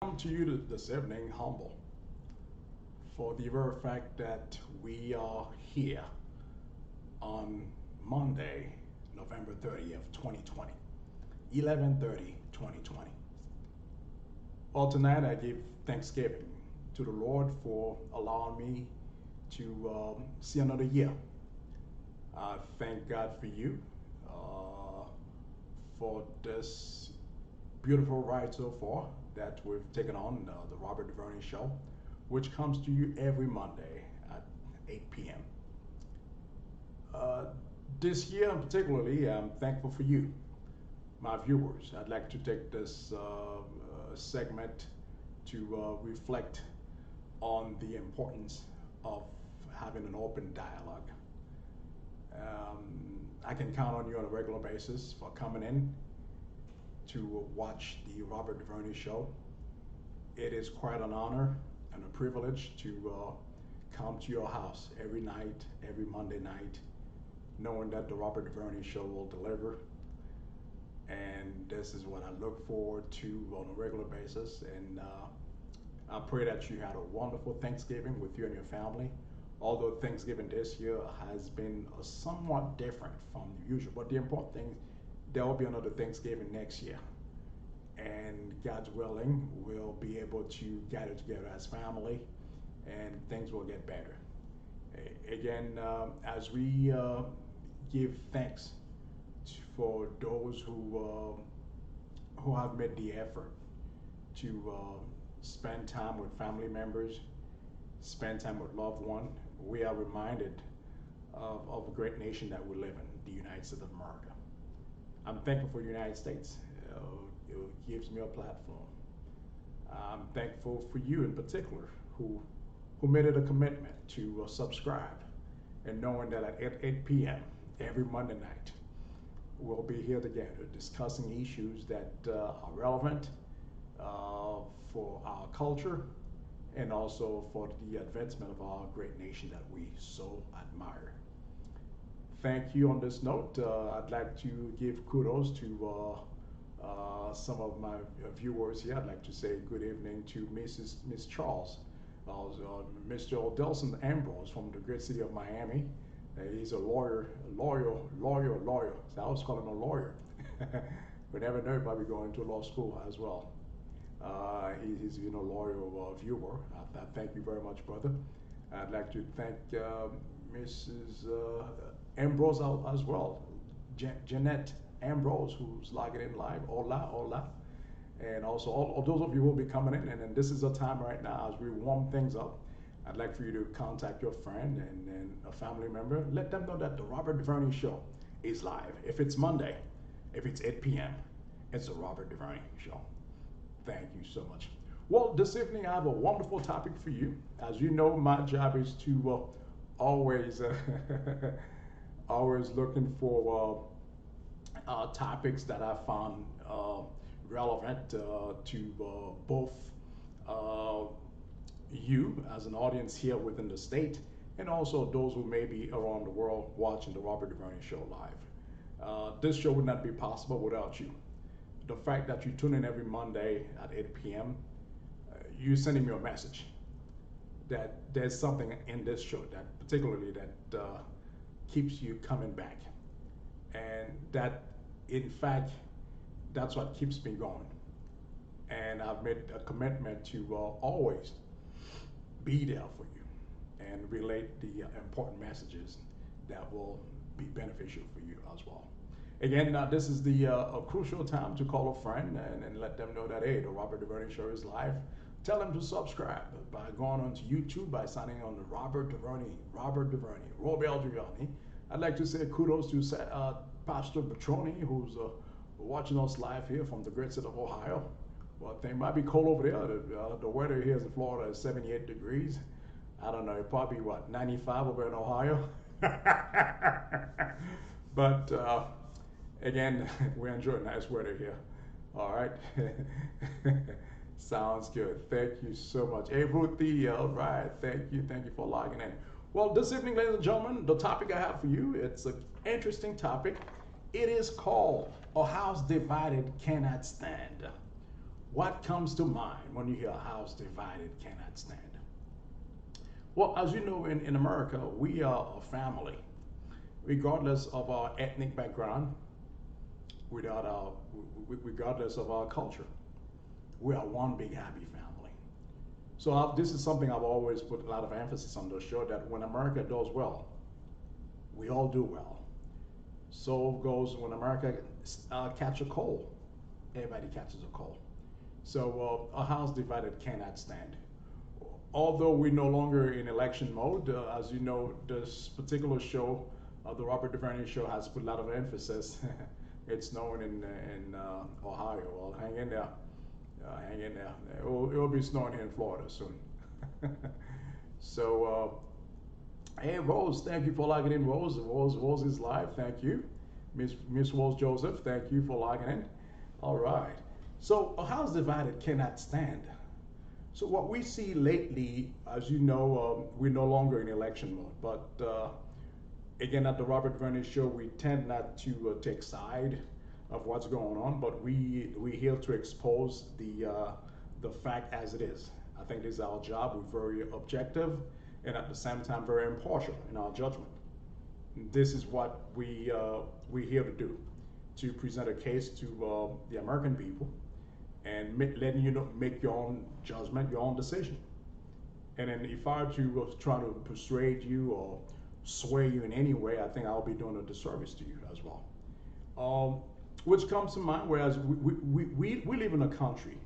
Come to you this evening humble for the very fact that we are here on Monday, November 30th, 2020, 11:30, 2020. Well, tonight I give thanksgiving to the Lord for allowing me to see another year. I thank God for you for this beautiful ride so far that we've taken on the Robert DuVernay Show, which comes to you every Monday at 8 p.m. Uh, this year, particularly, I'm thankful for you, my viewers. I'd like to take this segment to reflect on the importance of having an open dialogue. I can count on you on a regular basis for coming in to watch the Robert DuVernay Show. It is quite an honor and a privilege to come to your house every night, every Monday night, knowing that the Robert DuVernay Show will deliver. And this is what I look forward to on a regular basis. And I pray that you had a wonderful Thanksgiving with you and your family. Although Thanksgiving this year has been somewhat different from the usual, but the important thing, there will be another Thanksgiving next year. And God's willing, we'll be able to gather together as family and things will get better. Again, as we give thanks for those who have made the effort to spend time with family members, spend time with loved one, we are reminded of a great nation that we live in, the United States of America. I'm thankful for the United States. It gives me a platform. I'm thankful for you in particular who made it a commitment to subscribe and knowing that at 8 p.m. every Monday night we'll be here together discussing issues that are relevant for our culture and also for the advancement of our great nation that we so admire. Thank you on this note. I'd like to give kudos to some of my viewers here. I'd like to say good evening to Miss Charles, Mr. Odelson Ambrose from the great city of Miami. He's a lawyer. So I always call him a lawyer. We never know, probably going to law school as well. He's loyal viewer. I thank you very much, brother. I'd like to thank Mrs. Ambrose as well, Jeanette Ambrose, who's logging in live. Hola, hola. And also all those of you who will be coming in, and this is a time right now as we warm things up. I'd like for you to contact your friend and a family member. Let them know that the Robert DuVernay Show is live. If it's Monday, if it's 8 p.m., it's the Robert DuVernay Show. Thank you so much. Well, this evening I have a wonderful topic for you. As you know, my job is to always, always looking for topics that I found relevant to both uh, you as an audience here within the state and also those who may be around the world watching the Robert DuVernay Show live. This show would not be possible without you. The fact that you tune in every Monday at 8 p.m., you're sending me a message that there's something in this show that particularly that keeps you coming back. And that, in fact, that's what keeps me going. And I've made a commitment to always be there for you and relate the important messages that will be beneficial for you as well. Again, this is the a crucial time to call a friend and let them know that, hey, the Robert DuVernay Show is live. Tell them to subscribe by going onto YouTube, by signing on the Robert DuVernay, Robert Giuliani. I'd like to say kudos to Pastor Petroni, who's watching us live here from the great state of Ohio. Well, it might be cold over there. The weather here in Florida is 78 degrees. I don't know, probably what, 95 over in Ohio? But again, we enjoy nice weather here. All right. Sounds good. Thank you so much. Hey, Ruthie, all right. Thank you. Thank you for logging in. Well, this evening, ladies and gentlemen, the topic I have for you, it's an interesting topic. It is called A House Divided Cannot Stand. What comes to mind when you hear a house divided cannot stand? Well, as you know, in America, we are a family, regardless of our ethnic background, without our, regardless of our culture. We are one big happy family. So this is something I've always put a lot of emphasis on to show that when America does well, we all do well. So goes when America catch a cold, everybody catches a cold. So a house divided cannot stand. Although we're no longer in election mode, as you know, this particular show, the Robert DuVernay show, has put a lot of emphasis. It's snowing in Ohio. Well, hang in there. Hang in there. It will be snowing here in Florida soon. So, hey, Rose, thank you for logging in, Rose. Rose is live. Thank you. Miss Rose Joseph, thank you for logging in. All right. So, a house divided cannot stand. So what we see lately, as you know, we're no longer in election mode. But again, at the Robert DuVernay show, we tend not to take side of what's going on, but we're here to expose the fact as it is. I think this is our job. We're very objective and at the same time very impartial in our judgment. This is what we're here to do, to present a case to the American people and letting you know, make your own judgment, your own decision. And then if I were to try to persuade you or sway you in any way, I think I'll be doing a disservice to you as well. Which comes to mind, whereas we live in a country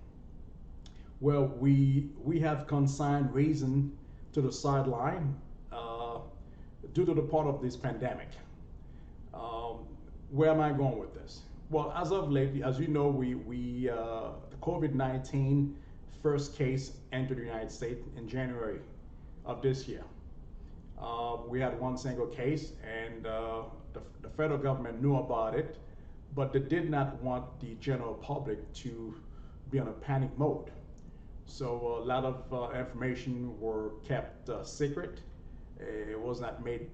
where we have consigned reason to the sideline due to the part of this pandemic. Where am I going with this? Well, as of lately, as you know, the COVID-19 first case entered the United States in January of this year. We had one single case, and the federal government knew about it, but they did not want the general public to be in a panic mode. So a lot of information were kept secret. It was not made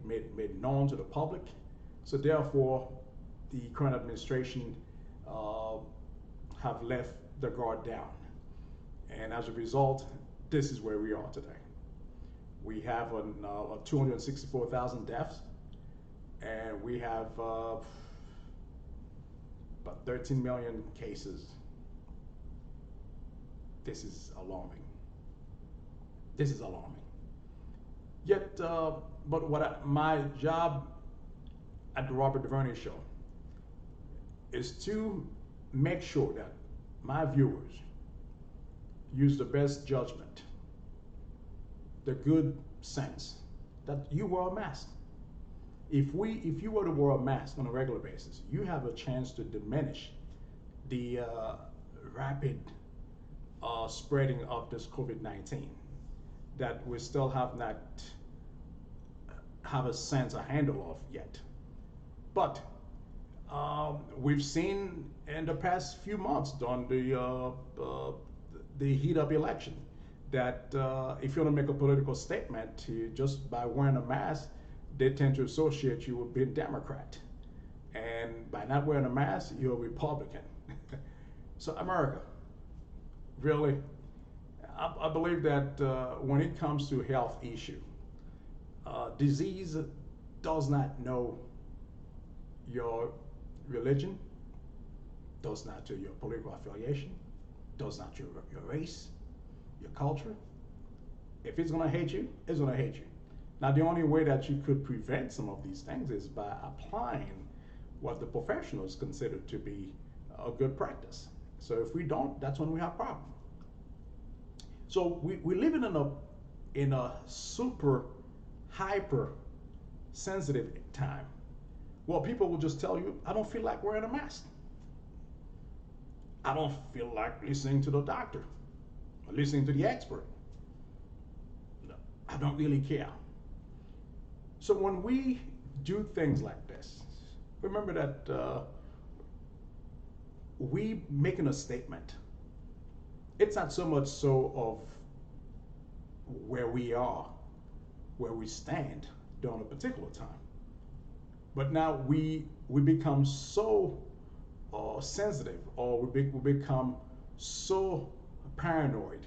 known to the public. So therefore, the current administration have left the guard down. And as a result, this is where we are today. We have 264,000 deaths, and we have about 13 million cases. This is alarming. This is alarming. Yet, but my job at the Robert DuVernay show is to make sure that my viewers use the best judgment, the good sense, that you wear a mask. If you were to wear a mask on a regular basis, you have a chance to diminish the rapid spreading of this COVID-19 that we still have not have a handle of yet. But we've seen in the past few months during the heat of election that if you want to make a political statement, just by wearing a mask, they tend to associate you with being Democrat. And by not wearing a mask, you're a Republican. So America, really, I believe that when it comes to health issue, disease does not know your religion, does not know your political affiliation, does not know your race, your culture. If it's gonna hate you, it's gonna hate you. Now, the only way that you could prevent some of these things is by applying what the professionals consider to be a good practice. So if we don't, that's when we have problems. So we live in a super hyper sensitive time. Well, people will just tell you, I don't feel like wearing a mask. I don't feel like listening to the doctor or listening to the expert. No, I don't really care. So when we do things like this, remember that we making a statement. It's not so much so of where we are, where we stand during a particular time. But now we become so sensitive, or we become so paranoid,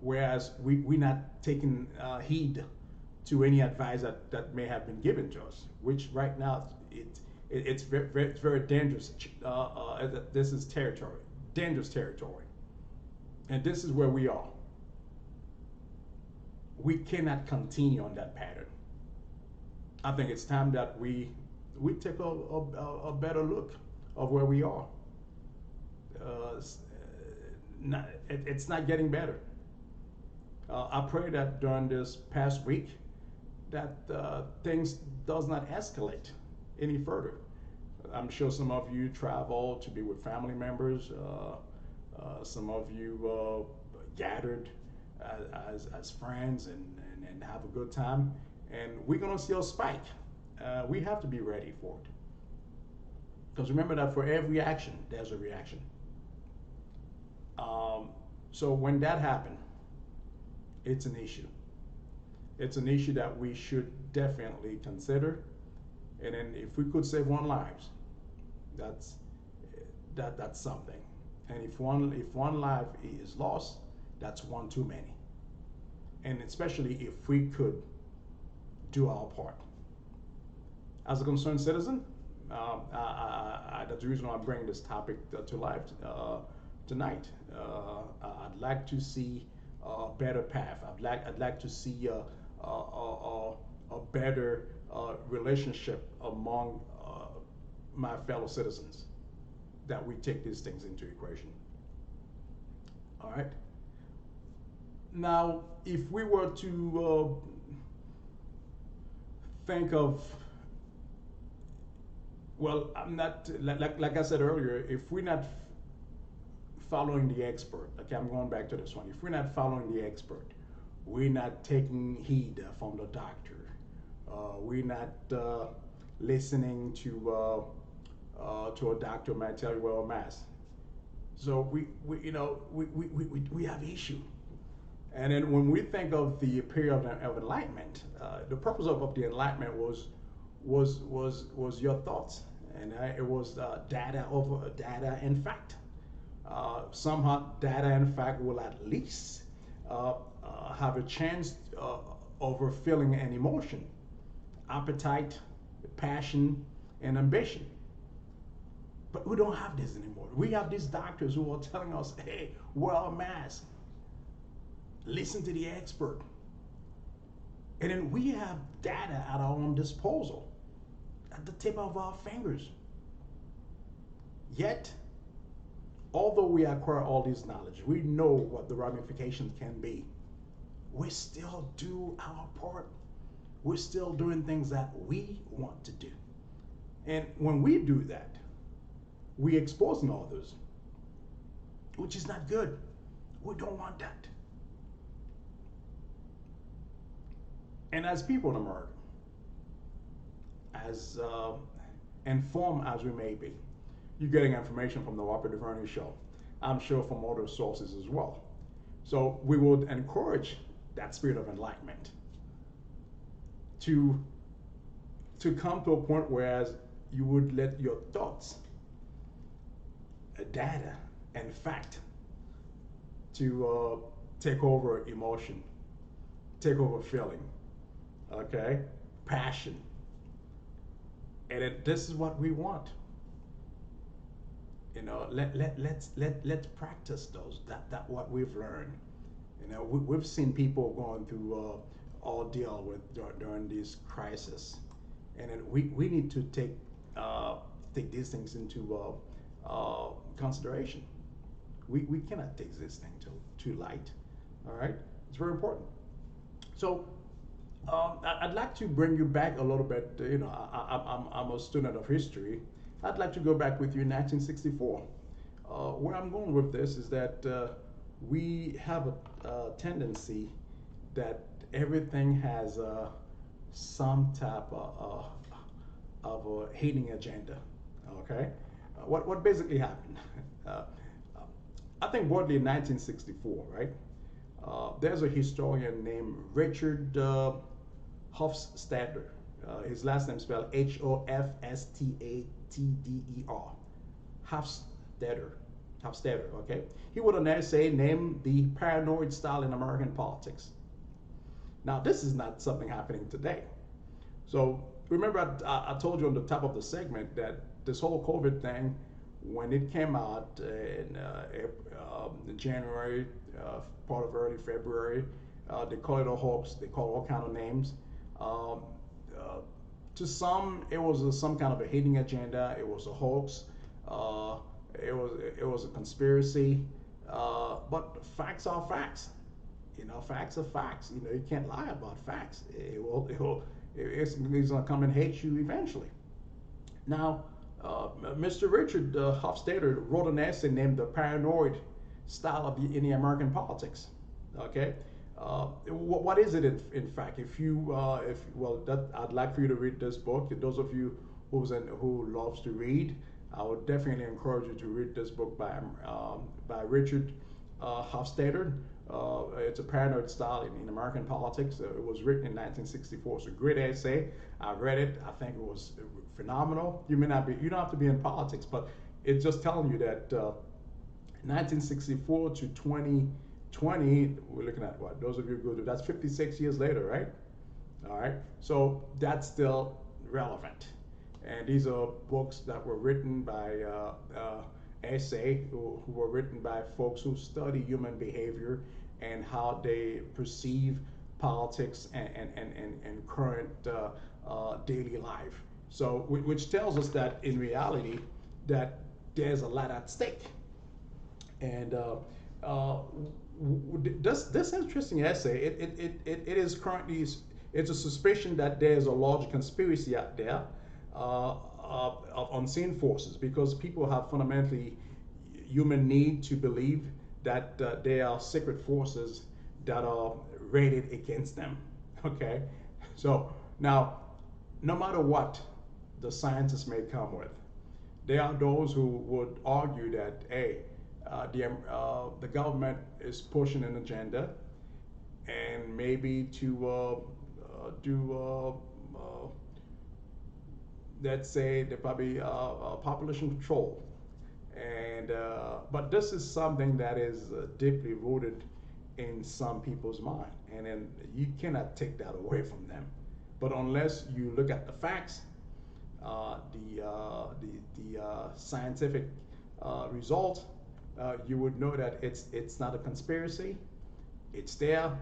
whereas we're not taking heed to any advice that may have been given to us, which right now it's very dangerous. This is territory, dangerous territory, and this is where we are. We cannot continue on that pattern. I think it's time that we take a better look of where we are. It's not getting better. I pray that during this past week that things does not escalate any further. I'm sure some of you travel to be with family members. Some of you gathered as friends and have a good time. And we're going to see a spike. We have to be ready for it. Because remember that for every action, there's a reaction. So when that happens, it's an issue. It's an issue that we should definitely consider. And then if we could save one lives, that's something. And if one life is lost, that's one too many. And especially if we could do our part. As a concerned citizen, that's the reason why I'm bringing this topic to life tonight. I'd like to see a better path. I'd like to see a better relationship among my fellow citizens, that we take these things into equation. All right. Now, if we were to think of, well, I'm not like I said earlier. If we're not following the expert, okay, I'm going back to this one. If we're not following the expert, we're not taking heed from the doctor. We're not listening to a doctor who might tell you, well, mass. So we have issue. And then when we think of the period of enlightenment, the purpose of the enlightenment was your thoughts, and it was data over data and fact. Somehow data and fact will at least have a chance over feeling and emotion, appetite, passion, and ambition. But we don't have this anymore. We have these doctors who are telling us, hey, wear a mask, listen to the expert. And then we have data at our own disposal, at the tip of our fingers. Yet, although we acquire all this knowledge, we know what the ramifications can be, we still do our part. We're still doing things that we want to do. And when we do that, we exposing others, which is not good. We don't want that. And as people in America, as informed as we may be, you're getting information from the Robert DuVernay Show. I'm sure from other sources as well. So we would encourage that spirit of enlightenment to come to a point where you would let your thoughts, data, and fact to take over emotion, take over feeling, okay, passion, and this is what we want. Let's practice those that what we've learned. We've seen people going through ordeal during this crisis, and then we need to take these things into consideration. We cannot take this thing too light. All right, it's very important. So I'd like to bring you back a little bit. I'm a student of history. I'd like to go back with you in 1964. Where I'm going with this is that we have a tendency that everything has some type of a hating agenda. Okay, what basically happened? I think broadly in 1964, right? There's a historian named Richard Hofstadter. His last name is spelled Hofstadter. Hofstadter. Hofstadter, okay? He wrote an essay named The Paranoid Style in American Politics. Now, this is not something happening today. So remember, I told you on the top of the segment that this whole COVID thing, when it came out in January, part of early February, they call it a hoax. They call all kind of names. Um, uh, to some, it was some kind of a hidden agenda. It was a hoax. Uh, it was a conspiracy. But facts are facts. You know, facts are facts. You know, you can't lie about facts. It's gonna come and hate you eventually. Now, Mr. Richard Hofstadter wrote an essay named "The Paranoid Style in the American Politics." Okay, what is it in fact? If well, that I'd like for you to read this book. Those of you who loves to read, I would definitely encourage you to read this book by Richard Hofstadter. It's a paranoid style in American politics. It was written in 1964. It's a great essay. I read it. I think it was phenomenal. You don't have to be in politics, but it's just telling you that 1964 to 2020, we're looking at what? Those of you who go to, that's 56 years later, right? All right. So that's still relevant. And these are books that were written by essay who were written by folks who study human behavior and how they perceive politics and current daily life. So, which tells us that in reality, that there's a lot at stake. And this interesting essay, it is currently, it's a suspicion that there's a large conspiracy out there of unseen forces, because people have fundamentally human need to believe that there are secret forces that are rated against them. Okay, so now, no matter what the scientists may come with, there are those who would argue that, hey, the government is pushing an agenda, and maybe to do let's say they probably population control, and but this is something that is deeply rooted in some people's mind, and then you cannot take that away from them. But unless you look at the facts, the scientific result, you would know that it's not a conspiracy. It's there,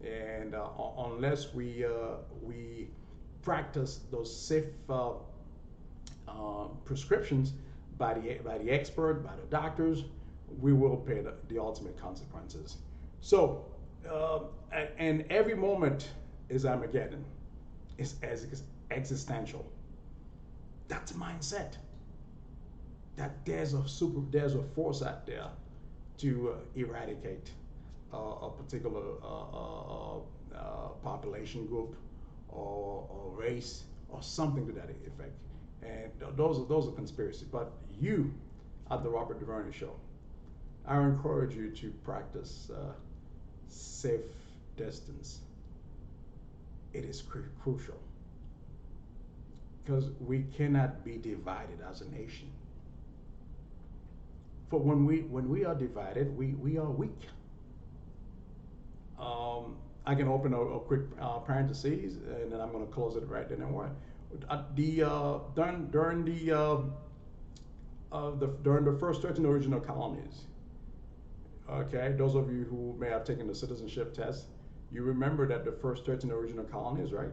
and unless we practice those safe prescriptions by the expert, by the doctors, we will pay the ultimate consequences. So, and every moment is Armageddon. It's as existential. That's a mindset. That there's a force out there to eradicate a particular population group or race or something to that effect. And those are conspiracies. But you, at the Robert DuVernay Show, I encourage you to practice safe distance. It is crucial, because we cannot be divided as a nation. For when we are divided, we are weak. I can open a quick parentheses, and then I'm going to close it right then and there. During the first 13 original colonies, okay, those of you who may have taken the citizenship test, you remember that the first 13 original colonies, right?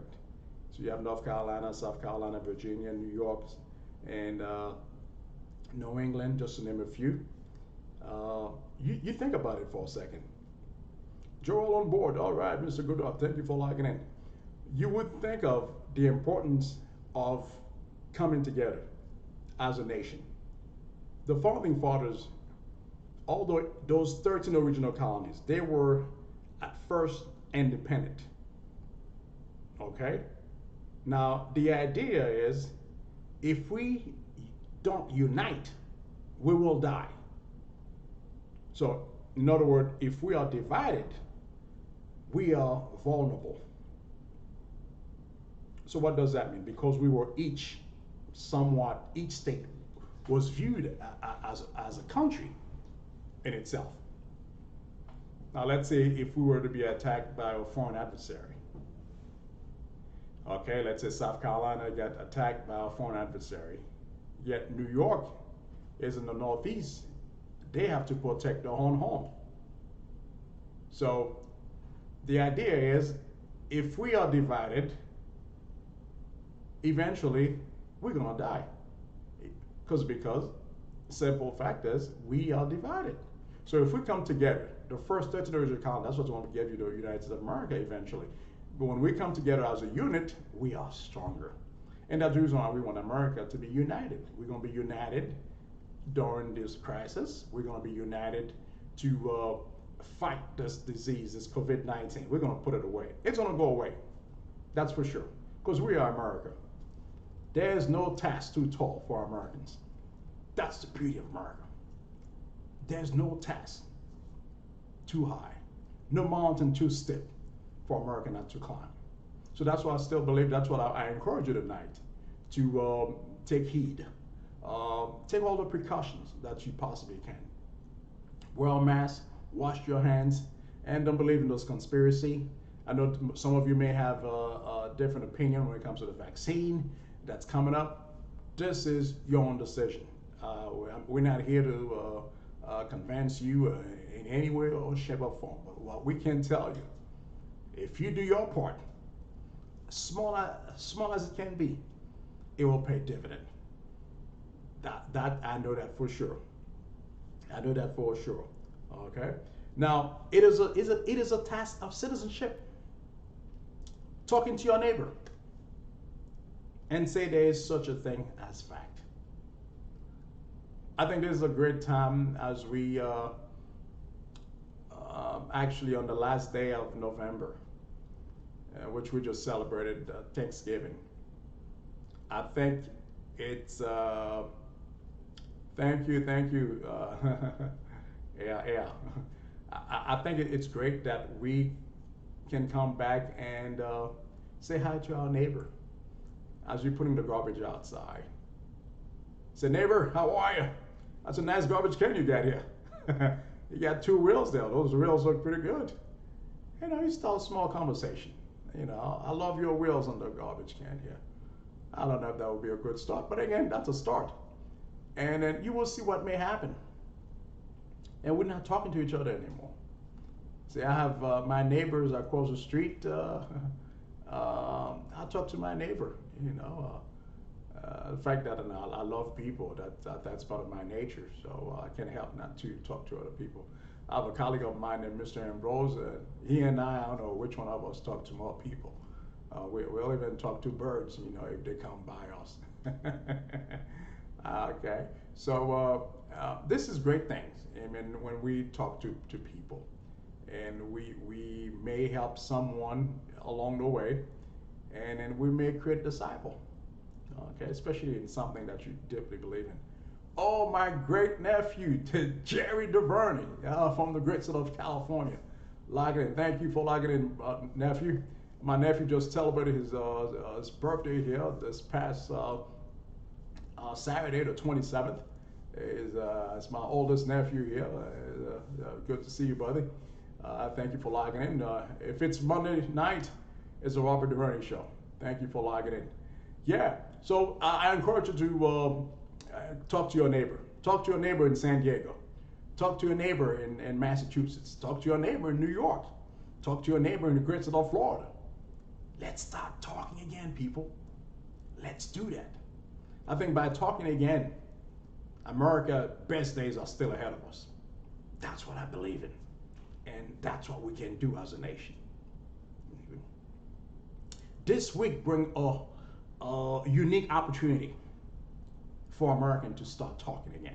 So you have North Carolina, South Carolina, Virginia, New York, and New England, just to name a few. You think about it for a second. Joel on board. All right, Mr. Goodall, thank you for logging in. You would think of the importance of coming together as a nation. The founding fathers, although those 13 original colonies, they were at first independent. Okay? Now, the idea is if we don't unite, we will die. So, in other words, if we are divided, we are vulnerable. So what does that mean? Because we were each state was viewed as a country. in itself. Now let's say if we were to be attacked by a foreign adversary. Okay, let's say South Carolina got attacked by a foreign adversary. Yet New York is in the Northeast. They have to protect their own home. So the idea is if we are divided, eventually we're gonna die. Because simple fact is we are divided. So if we come together, the first 30 days of colony, that's what's going to give you the United States of America eventually. But when we come together as a unit, we are stronger. And that's the reason why we want America to be united. We're going to be united during this crisis. We're going to be united to fight this disease, this COVID-19. We're going to put it away. It's going to go away. That's for sure. Because we are America. There's no task too tall for Americans. That's the beauty of America. There's no task too high, no mountain too steep for America not to climb. So that's why I still believe, that's what I encourage you tonight, to take heed. Take all the precautions that you possibly can. Wear a mask, wash your hands, and don't believe in those conspiracy. I know some of you may have a different opinion when it comes to the vaccine that's coming up. This is your own decision. We're not here to convince you in any way or shape or form. But what we can tell you, if you do your part, small as it can be, it will pay dividend. That I know that for sure. I know that for sure. Okay. Now it is a task of citizenship. Talking to your neighbor and say there is such a thing as fact. I think this is a great time as we actually on the last day of November, which we just celebrated Thanksgiving. I think it's thank you. Yeah. I think it's great that we can come back and say hi to our neighbor as you're putting the garbage outside. Say, neighbor, how are you? That's a nice garbage can you got here. You got 2 wheels there. Those wheels look pretty good. You know, you start a small conversation. You know, I love your wheels on the garbage can here. I don't know if that would be a good start, but again, that's a start. And then you will see what may happen. And we're not talking to each other anymore. See, I have my neighbors across the street. I talk to my neighbor, you know. The fact that I love people, that's part of my nature, so I can't help not to talk to other people. I have a colleague of mine named Mr. Ambrose. He and I don't know which one of us talk to more people. We'll even talk to birds, you know, if they come by us. Okay, so this is great things. I mean, when we talk to people, and we may help someone along the way, and then we may create a disciple. Okay, especially in something that you deeply believe in. Oh, my great nephew, Jerry DuVernay, from the great state of California. Logging in. Thank you for logging in, nephew. My nephew just celebrated his birthday here this past Saturday, the 27th. It's my oldest nephew here. Good to see you, buddy. Thank you for logging in. If it's Monday night, it's the Robert DuVernay Show. Thank you for logging in. Yeah, so I encourage you to talk to your neighbor. Talk to your neighbor in San Diego. Talk to your neighbor in Massachusetts. Talk to your neighbor in New York. Talk to your neighbor in the great state of Florida. Let's start talking again, people. Let's do that. I think by talking again, America's best days are still ahead of us. That's what I believe in. And that's what we can do as a nation. This week brings a unique opportunity for Americans to start talking again.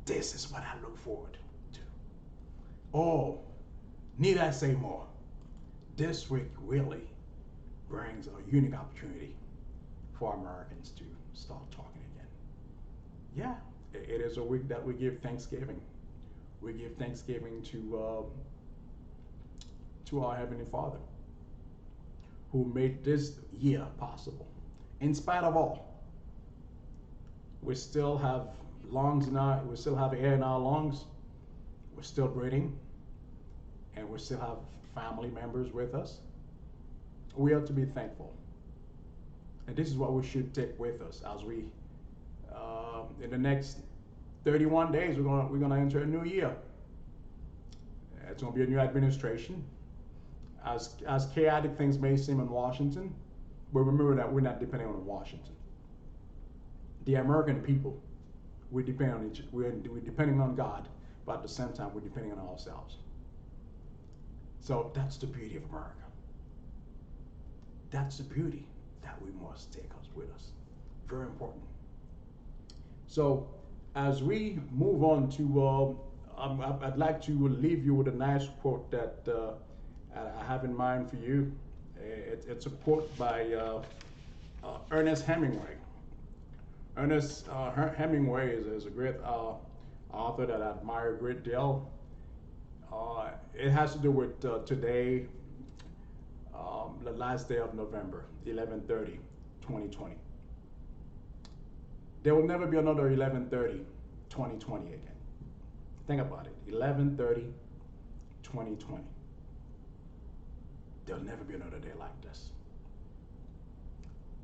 This is what I look forward to. Oh, need I say more? This week really brings a unique opportunity for Americans to start talking again. Yeah, it is a week that we give Thanksgiving. We give Thanksgiving to our Heavenly Father, who made this year possible. In spite of all, we still have lungs in our, we still have air in our lungs, we're still breathing, and we still have family members with us, we ought to be thankful. And this is what we should take with us as we, in the next 31 days, we're gonna enter a new year. It's gonna be a new administration. As chaotic things may seem in Washington, but remember that we're not depending on Washington. The American people, we're depending on God, but at the same time, we're depending on ourselves. So that's the beauty of America. That's the beauty that we must take us with us. Very important. So as we move on to, I'd like to leave you with a nice quote that I have in mind for you. It's a quote by Ernest Hemingway. Ernest Hemingway is a great author that I admire a great deal. It has to do with today, the last day of November, 11/30/2020. There will never be another 11/30/2020 again. Think about it, 11/30/2020. There'll never be another day like this.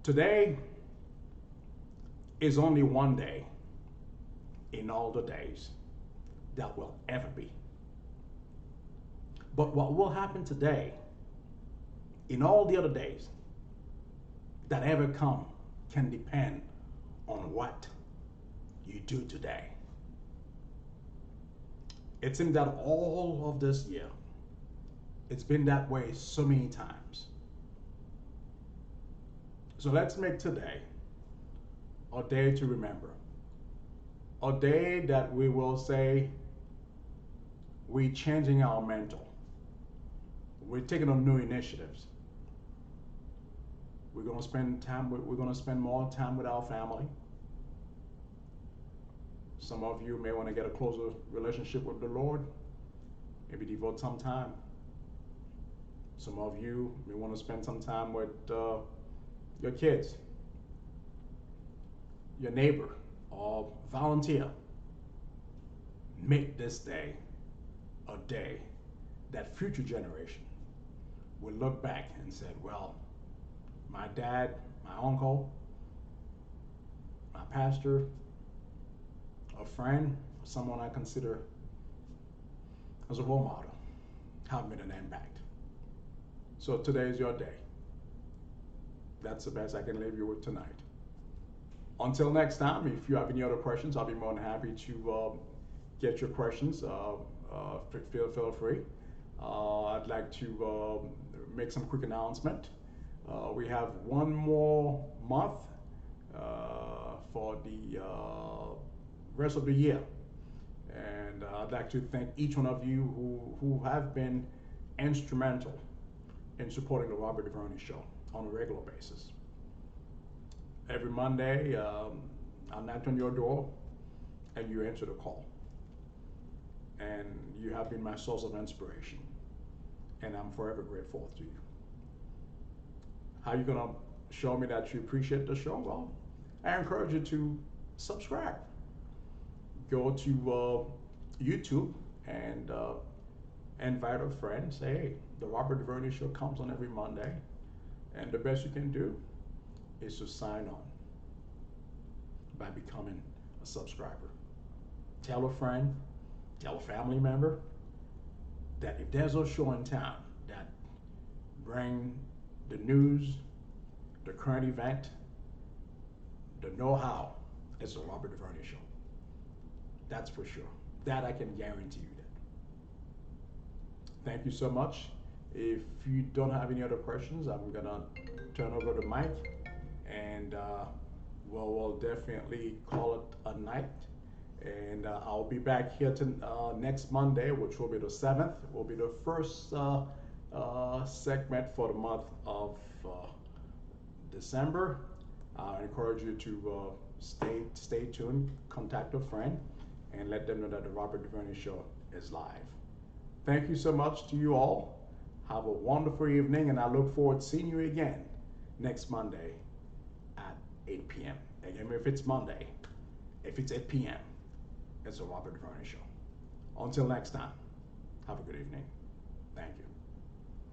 Today is only one day in all the days that will ever be. But what will happen today in all the other days that ever come can depend on what you do today. It seems that all of this year, it's been that way so many times. So let's make today a day to remember. A day that we will say, we're changing our mental. We're taking on new initiatives. We're going to spend more time with our family. Some of you may want to get a closer relationship with the Lord. Maybe devote some time. Some of you may want to spend some time with your kids, your neighbor, or volunteer. Make this day a day that future generation will look back and say, well, my dad, my uncle, my pastor, a friend, someone I consider as a role model, have made an impact. So today is your day. That's the best I can leave you with tonight. Until next time, if you have any other questions, I'll be more than happy to get your questions. Feel free. I'd like to make some quick announcement. We have one more month for the rest of the year. And I'd like to thank each one of you who have been instrumental in supporting the Robert DeVerney Show on a regular basis. Every Monday, I knock on your door and you answer the call. And you have been my source of inspiration. And I'm forever grateful to you. How are you gonna show me that you appreciate the show? Well, I encourage you to subscribe. Go to YouTube and invite a friend. Say, hey, the Robert DeVerney Show comes on every Monday. And the best you can do is to sign on by becoming a subscriber. Tell a friend, tell a family member that if there's a show in town that bring the news, the current event, the know-how, it's the Robert DeVerney Show. That's for sure. That I can guarantee you that. Thank you so much. If you don't have any other questions, I'm gonna turn over the mic and we'll definitely call it a night. And I'll be back here next Monday, which will be the 7th. Will be the first segment for the month of December. I encourage you to stay tuned, contact a friend, and let them know that the Robert DeVerney Show is live. Thank you so much to you all. Have a wonderful evening, and I look forward to seeing you again next Monday at 8 p.m. Again, if it's Monday, if it's 8 p.m., it's a Robert DeVerney Show. Until next time, have a good evening.